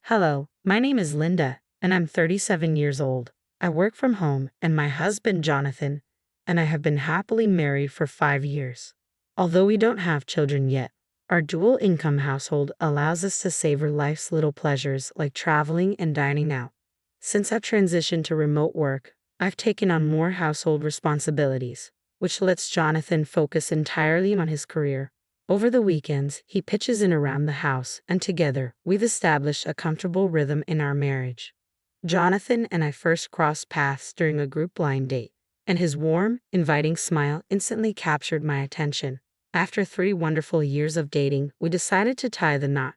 Hello, my name is Linda, and I'm 37 years old. I work from home, and my husband, Jonathan, and I have been happily married for 5 years. Although we don't have children yet, our dual income household allows us to savor life's little pleasures like traveling and dining out. Since I've transitioned to remote work, I've taken on more household responsibilities, which lets Jonathan focus entirely on his career. Over the weekends, he pitches in around the house, and together, we've established a comfortable rhythm in our marriage. Jonathan and I first crossed paths during a group blind date, and his warm, inviting smile instantly captured my attention. After 3 wonderful years of dating, we decided to tie the knot.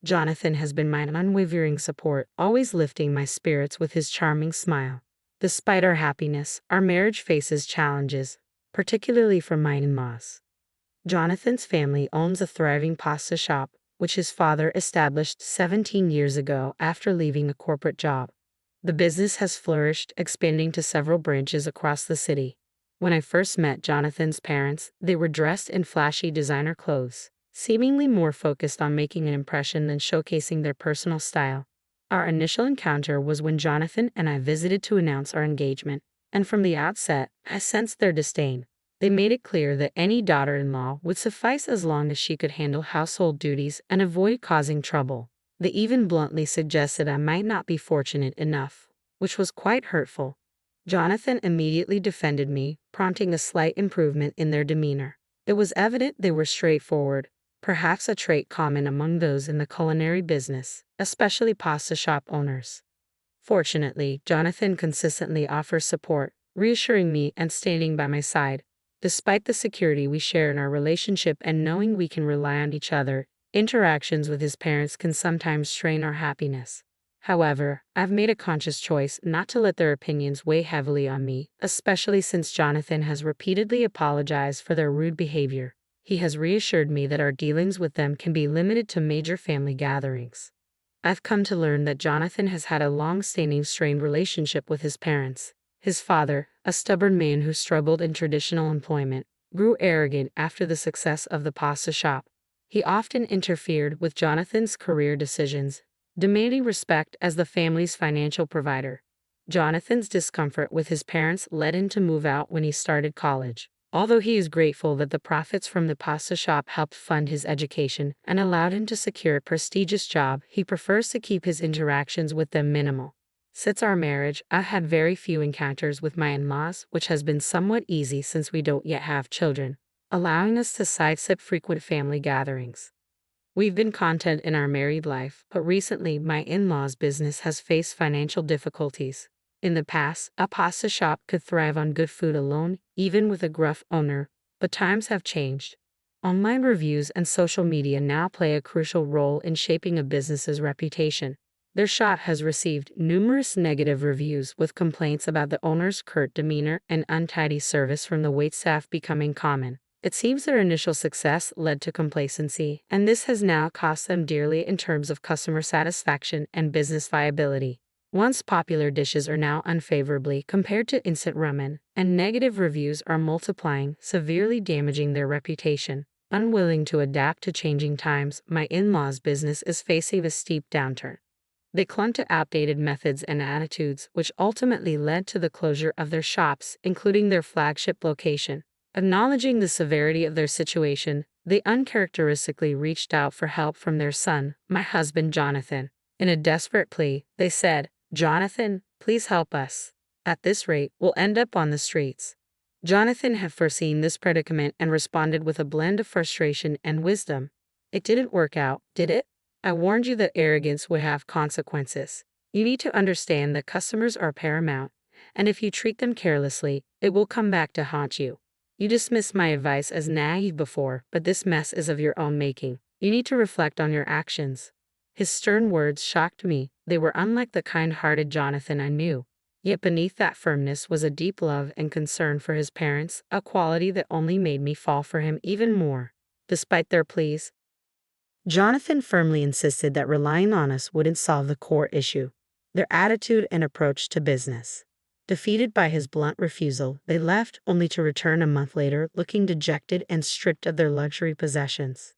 Jonathan has been my unwavering support, always lifting my spirits with his charming smile. Despite our happiness, our marriage faces challenges, particularly from my in-laws. Jonathan's family owns a thriving pasta shop, which his father established 17 years ago after leaving a corporate job. The business has flourished, expanding to several branches across the city. When I first met Jonathan's parents, they were dressed in flashy designer clothes, seemingly more focused on making an impression than showcasing their personal style. Our initial encounter was when Jonathan and I visited to announce our engagement, and from the outset, I sensed their disdain. They made it clear that any daughter-in-law would suffice as long as she could handle household duties and avoid causing trouble. They even bluntly suggested I might not be fortunate enough, which was quite hurtful. Jonathan immediately defended me, prompting a slight improvement in their demeanor. It was evident they were straightforward, perhaps a trait common among those in the culinary business, especially pasta shop owners. Fortunately, Jonathan consistently offers support, reassuring me and standing by my side. Despite the security we share in our relationship and knowing we can rely on each other, interactions with his parents can sometimes strain our happiness. However, I've made a conscious choice not to let their opinions weigh heavily on me, especially since Jonathan has repeatedly apologized for their rude behavior. He has reassured me that our dealings with them can be limited to major family gatherings. I've come to learn that Jonathan has had a long-standing strained relationship with his parents. His father, a stubborn man who struggled in traditional employment, grew arrogant after the success of the pasta shop. He often interfered with Jonathan's career decisions, demanding respect as the family's financial provider. Jonathan's discomfort with his parents led him to move out when he started college. Although he is grateful that the profits from the pasta shop helped fund his education and allowed him to secure a prestigious job, he prefers to keep his interactions with them minimal. Since our marriage, I've had very few encounters with my in-laws, which has been somewhat easy since we don't yet have children, allowing us to sidestep frequent family gatherings. We've been content in our married life, but recently my in-laws' business has faced financial difficulties. In the past, a pasta shop could thrive on good food alone, even with a gruff owner, but times have changed. Online reviews and social media now play a crucial role in shaping a business's reputation. Their shop has received numerous negative reviews with complaints about the owner's curt demeanor and untidy service from the waitstaff becoming common. It seems their initial success led to complacency, and this has now cost them dearly in terms of customer satisfaction and business viability. Once popular dishes are now unfavorably compared to instant ramen, and negative reviews are multiplying, severely damaging their reputation. Unwilling to adapt to changing times, my in-laws' business is facing a steep downturn. They clung to outdated methods and attitudes, which ultimately led to the closure of their shops, including their flagship location. Acknowledging the severity of their situation, they uncharacteristically reached out for help from their son, my husband Jonathan. In a desperate plea, they said, "Jonathan, please help us. At this rate, we'll end up on the streets." Jonathan had foreseen this predicament and responded with a blend of frustration and wisdom. "It didn't work out, did it? I warned you that arrogance would have consequences. You need to understand that customers are paramount, and if you treat them carelessly, it will come back to haunt you. You dismissed my advice as naive before, but this mess is of your own making. You need to reflect on your actions." His stern words shocked me. They were unlike the kind-hearted Jonathan I knew. Yet beneath that firmness was a deep love and concern for his parents, a quality that only made me fall for him even more. Despite their pleas, Jonathan firmly insisted that relying on us wouldn't solve the core issue: their attitude and approach to business. Defeated by his blunt refusal, they left, only to return a month later looking dejected and stripped of their luxury possessions.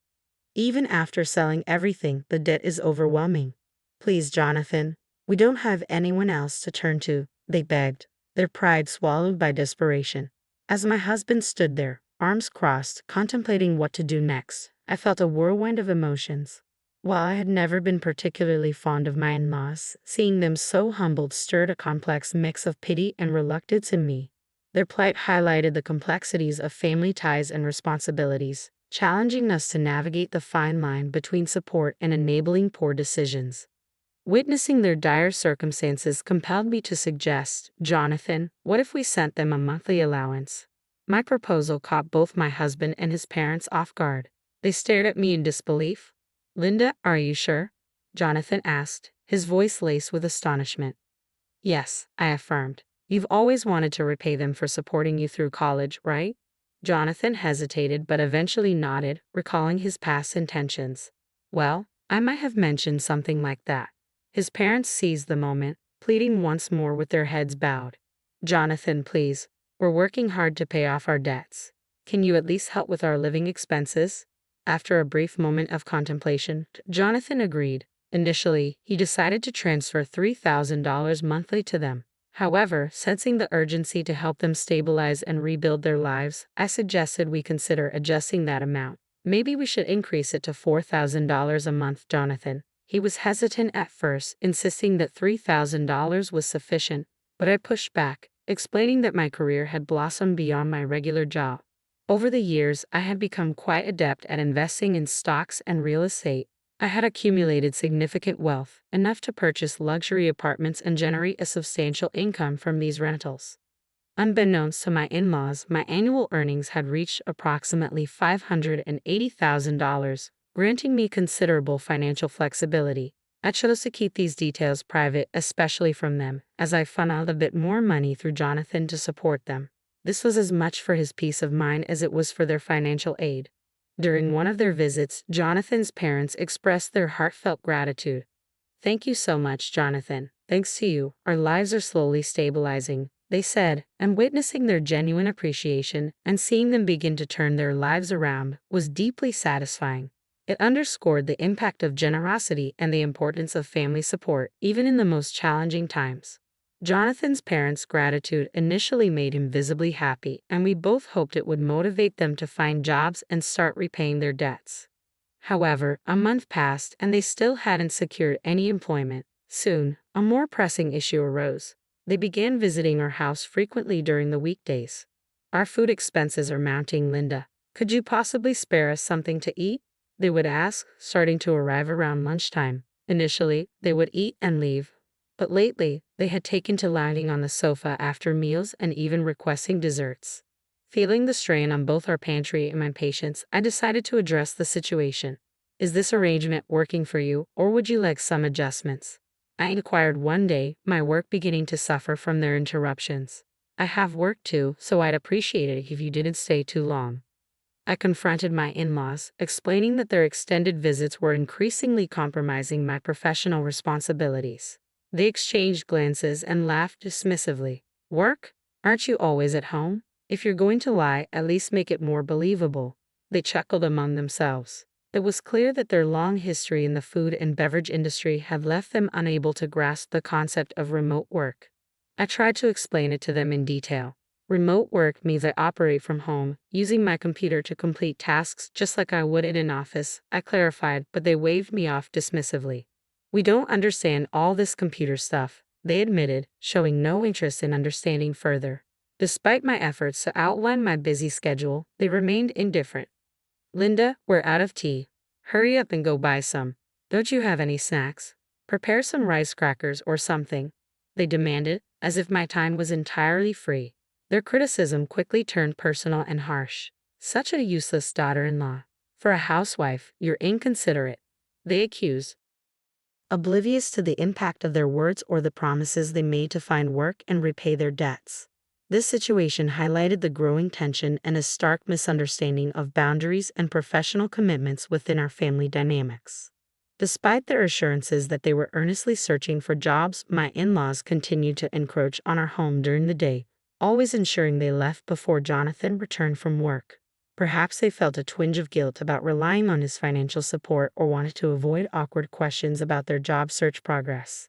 Even after selling everything, the debt is overwhelming. Please, Jonathan, we don't have anyone else to turn to, they begged, their pride swallowed by desperation. As my husband stood there, arms crossed, contemplating what to do next, I felt a whirlwind of emotions. While I had never been particularly fond of my in-laws, seeing them so humbled stirred a complex mix of pity and reluctance in me. Their plight highlighted the complexities of family ties and responsibilities, challenging us to navigate the fine line between support and enabling poor decisions. Witnessing their dire circumstances compelled me to suggest, Jonathan, what if we sent them a monthly allowance? My proposal caught both my husband and his parents off guard. They stared at me in disbelief. Linda, are you sure? Jonathan asked, his voice laced with astonishment. Yes, I affirmed. You've always wanted to repay them for supporting you through college, right? Jonathan hesitated but eventually nodded, recalling his past intentions. Well, I might have mentioned something like that. His parents seized the moment, pleading once more with their heads bowed. Jonathan, please, we're working hard to pay off our debts. Can you at least help with our living expenses? After a brief moment of contemplation, Jonathan agreed. Initially, he decided to transfer $3,000 monthly to them. However, sensing the urgency to help them stabilize and rebuild their lives, I suggested we consider adjusting that amount. Maybe we should increase it to $4,000 a month, Jonathan. He was hesitant at first, insisting that $3,000 was sufficient, but I pushed back, explaining that my career had blossomed beyond my regular job. Over the years, I had become quite adept at investing in stocks and real estate. I had accumulated significant wealth, enough to purchase luxury apartments and generate a substantial income from these rentals. Unbeknownst to my in-laws, my annual earnings had reached approximately $580,000, granting me considerable financial flexibility. I chose to keep these details private, especially from them, as I funneled a bit more money through Jonathan to support them. This was as much for his peace of mind as it was for their financial aid. During one of their visits, Jonathan's parents expressed their heartfelt gratitude. Thank you so much, Jonathan. Thanks to you, our lives are slowly stabilizing, they said, and witnessing their genuine appreciation and seeing them begin to turn their lives around was deeply satisfying. It underscored the impact of generosity and the importance of family support, even in the most challenging times. Jonathan's parents' gratitude initially made him visibly happy, and we both hoped it would motivate them to find jobs and start repaying their debts. However, a month passed and they still hadn't secured any employment. Soon, a more pressing issue arose. They began visiting our house frequently during the weekdays. Our food expenses are mounting, Linda. Could you possibly spare us something to eat? They would ask, starting to arrive around lunchtime. Initially, they would eat and leave. But lately, they had taken to lounging on the sofa after meals and even requesting desserts. Feeling the strain on both our pantry and my patience, I decided to address the situation. Is this arrangement working for you, or would you like some adjustments? I inquired one day, my work beginning to suffer from their interruptions. I have work too, so I'd appreciate it if you didn't stay too long. I confronted my in-laws, explaining that their extended visits were increasingly compromising my professional responsibilities. They exchanged glances and laughed dismissively. Work? Aren't you always at home? If you're going to lie, at least make it more believable. They chuckled among themselves. It was clear that their long history in the food and beverage industry had left them unable to grasp the concept of remote work. I tried to explain it to them in detail. Remote work means I operate from home, using my computer to complete tasks just like I would in an office, I clarified, but they waved me off dismissively. We don't understand all this computer stuff, they admitted, showing no interest in understanding further. Despite my efforts to outline my busy schedule, they remained indifferent. Linda, we're out of tea. Hurry up and go buy some. Don't you have any snacks? Prepare some rice crackers or something, they demanded, as if my time was entirely free. Their criticism quickly turned personal and harsh. Such a useless daughter-in-law. For a housewife, you're inconsiderate, they accused. Oblivious to the impact of their words or the promises they made to find work and repay their debts. This situation highlighted the growing tension and a stark misunderstanding of boundaries and professional commitments within our family dynamics. Despite their assurances that they were earnestly searching for jobs, my in-laws continued to encroach on our home during the day, always ensuring they left before Jonathan returned from work. Perhaps they felt a twinge of guilt about relying on his financial support or wanted to avoid awkward questions about their job search progress.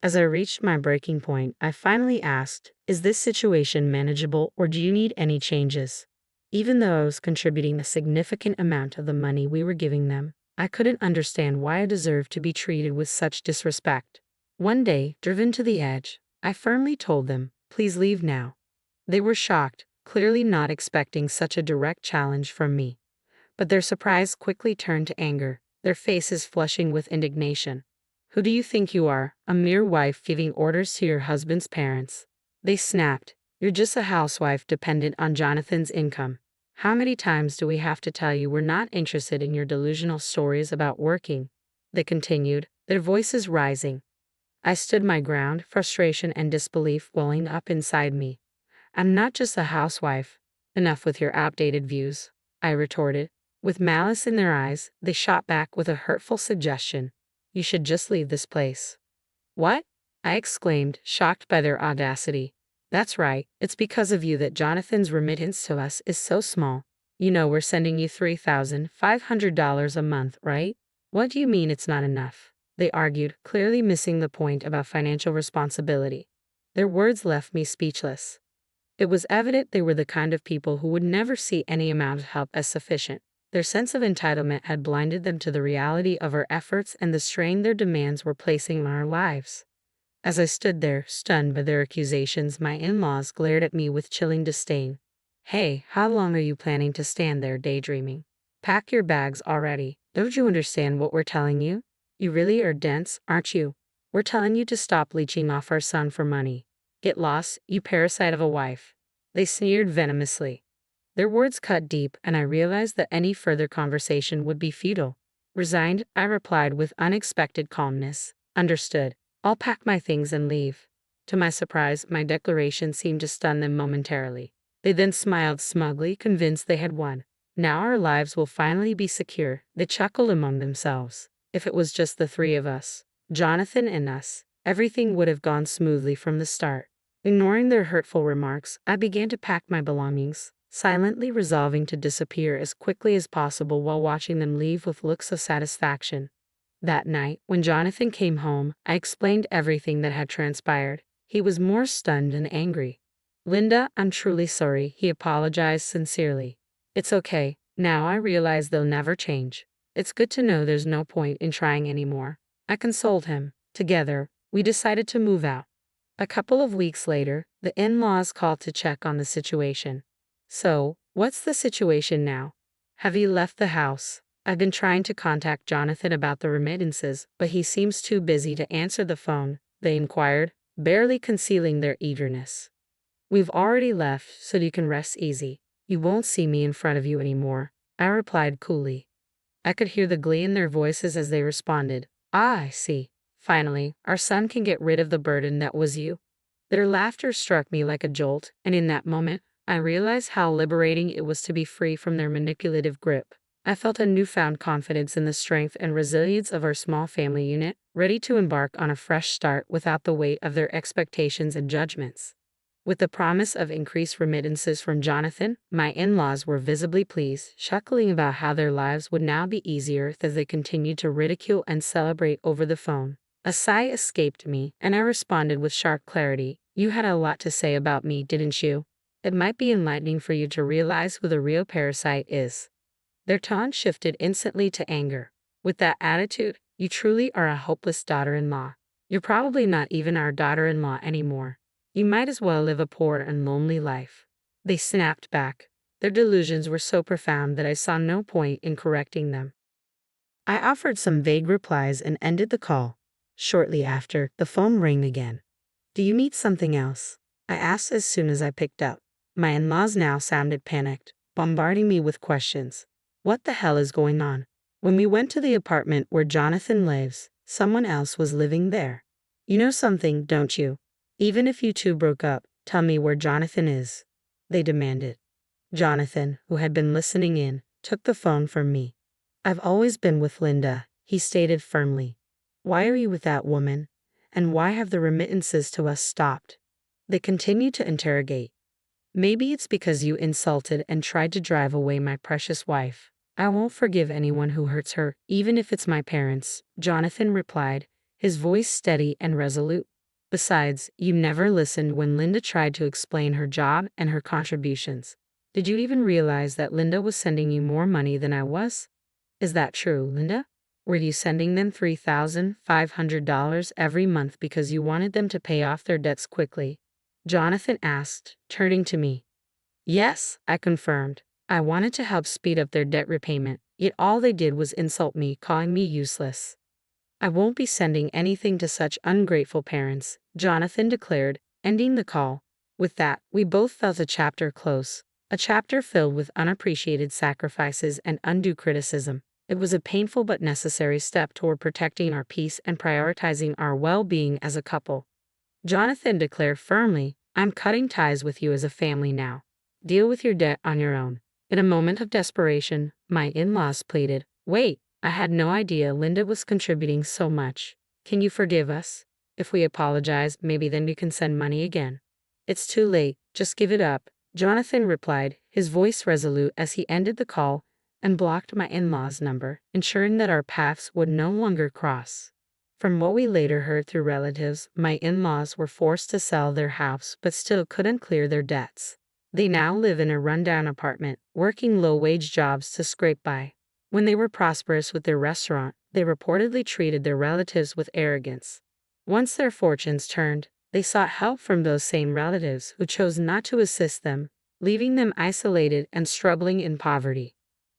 As I reached my breaking point, I finally asked, "Is this situation manageable or do you need any changes?" Even though I was contributing a significant amount of the money we were giving them, I couldn't understand why I deserved to be treated with such disrespect. One day, driven to the edge, I firmly told them, "Please leave now." They were shocked, clearly not expecting such a direct challenge from me. But their surprise quickly turned to anger, their faces flushing with indignation. "Who do you think you are, a mere wife giving orders to your husband's parents?" They snapped. "You're just a housewife dependent on Jonathan's income. How many times do we have to tell you we're not interested in your delusional stories about working?" They continued, their voices rising. I stood my ground, frustration and disbelief welling up inside me. "I'm not just a housewife. Enough with your outdated views," I retorted. With malice in their eyes, they shot back with a hurtful suggestion. "You should just leave this place." "What?" I exclaimed, shocked by their audacity. "That's right, it's because of you that Jonathan's remittance to us is so small. You know we're sending you $3,500 a month, right?" "What do you mean it's not enough?" They argued, clearly missing the point about financial responsibility. Their words left me speechless. It was evident they were the kind of people who would never see any amount of help as sufficient. Their sense of entitlement had blinded them to the reality of our efforts and the strain their demands were placing on our lives. As I stood there, stunned by their accusations, my in-laws glared at me with chilling disdain. "Hey, how long are you planning to stand there daydreaming? Pack your bags already. Don't you understand what we're telling you? You really are dense, aren't you? We're telling you to stop leeching off our son for money. Get lost, you parasite of a wife." They sneered venomously. Their words cut deep, and I realized that any further conversation would be futile. Resigned, I replied with unexpected calmness, "Understood. I'll pack my things and leave." To my surprise, my declaration seemed to stun them momentarily. They then smiled smugly, convinced they had won. "Now our lives will finally be secure," they chuckled among themselves. "If it was just the three of us, Jonathan and us, everything would have gone smoothly from the start." Ignoring their hurtful remarks, I began to pack my belongings, silently resolving to disappear as quickly as possible while watching them leave with looks of satisfaction. That night, when Jonathan came home, I explained everything that had transpired. He was more stunned than angry. "Linda, I'm truly sorry," he apologized sincerely. "It's okay. Now I realize they'll never change. It's good to know there's no point in trying anymore." I consoled him. Together, we decided to move out. A couple of weeks later, the in-laws called to check on the situation. "So, what's the situation now? Have you left the house?" "I've been trying to contact Jonathan about the remittances, but he seems too busy to answer the phone," they inquired, barely concealing their eagerness. "We've already left, so you can rest easy. You won't see me in front of you anymore," I replied coolly. I could hear the glee in their voices as they responded. "Ah, I see. Finally, our son can get rid of the burden that was you." Their laughter struck me like a jolt, and in that moment, I realized how liberating it was to be free from their manipulative grip. I felt a newfound confidence in the strength and resilience of our small family unit, ready to embark on a fresh start without the weight of their expectations and judgments. With the promise of increased remittances from Jonathan, my in-laws were visibly pleased, chuckling about how their lives would now be easier as they continued to ridicule and celebrate over the phone. A sigh escaped me, and I responded with sharp clarity. "You had a lot to say about me, didn't you? It might be enlightening for you to realize who the real parasite is." Their tone shifted instantly to anger. "With that attitude, you truly are a hopeless daughter-in-law. You're probably not even our daughter-in-law anymore. You might as well live a poor and lonely life." They snapped back. Their delusions were so profound that I saw no point in correcting them. I offered some vague replies and ended the call. Shortly after, the phone rang again. "Do you need something else?" I asked as soon as I picked up. My in-laws now sounded panicked, bombarding me with questions. What the hell is going on? When we went to the apartment where Jonathan lives, someone else was living there. You know something, don't you? Even if you two broke up, tell me where Jonathan is, they demanded. Jonathan, who had been listening in, took the phone from me. I've always been with Linda, he stated firmly. Why are you with that woman? And why have the remittances to us stopped? They continued to interrogate. Maybe it's because you insulted and tried to drive away my precious wife. I won't forgive anyone who hurts her, even if it's my parents, Jonathan replied, his voice steady and resolute. Besides, you never listened when Linda tried to explain her job and her contributions. Did you even realize that Linda was sending you more money than I was? Is that true, Linda? Were you sending them $3,500 every month because you wanted them to pay off their debts quickly? Jonathan asked, turning to me. Yes, I confirmed. I wanted to help speed up their debt repayment, yet all they did was insult me, calling me useless. I won't be sending anything to such ungrateful parents, Jonathan declared, ending the call. With that, we both felt a chapter close, a chapter filled with unappreciated sacrifices and undue criticism. It was a painful but necessary step toward protecting our peace and prioritizing our well-being as a couple. Jonathan declared firmly, I'm cutting ties with you as a family now. Deal with your debt on your own. In a moment of desperation, my in-laws pleaded, Wait, I had no idea Linda was contributing so much. Can you forgive us? If we apologize, maybe then you can send money again. It's too late, just give it up, Jonathan replied, his voice resolute as he ended the call and blocked my in-laws' number, ensuring that our paths would no longer cross. From what we later heard through relatives, my in-laws were forced to sell their house but still couldn't clear their debts. They now live in a rundown apartment, working low-wage jobs to scrape by. When they were prosperous with their restaurant, they reportedly treated their relatives with arrogance. Once their fortunes turned, they sought help from those same relatives who chose not to assist them, leaving them isolated and struggling in poverty.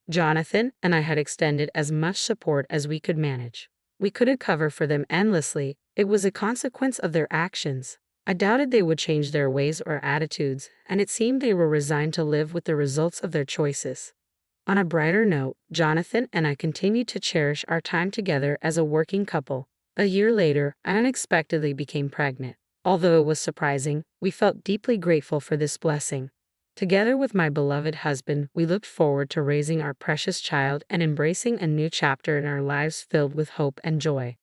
Jonathan and I had extended as much support as we could manage. We couldn't cover for them endlessly. It was a consequence of their actions. I doubted they would change their ways or attitudes, and it seemed they were resigned to live with the results of their choices. On a brighter note, Jonathan and I continued to cherish our time together as a working couple. A year later, I unexpectedly became pregnant. Although it was surprising, we felt deeply grateful for this blessing. Together with my beloved husband, we looked forward to raising our precious child and embracing a new chapter in our lives filled with hope and joy.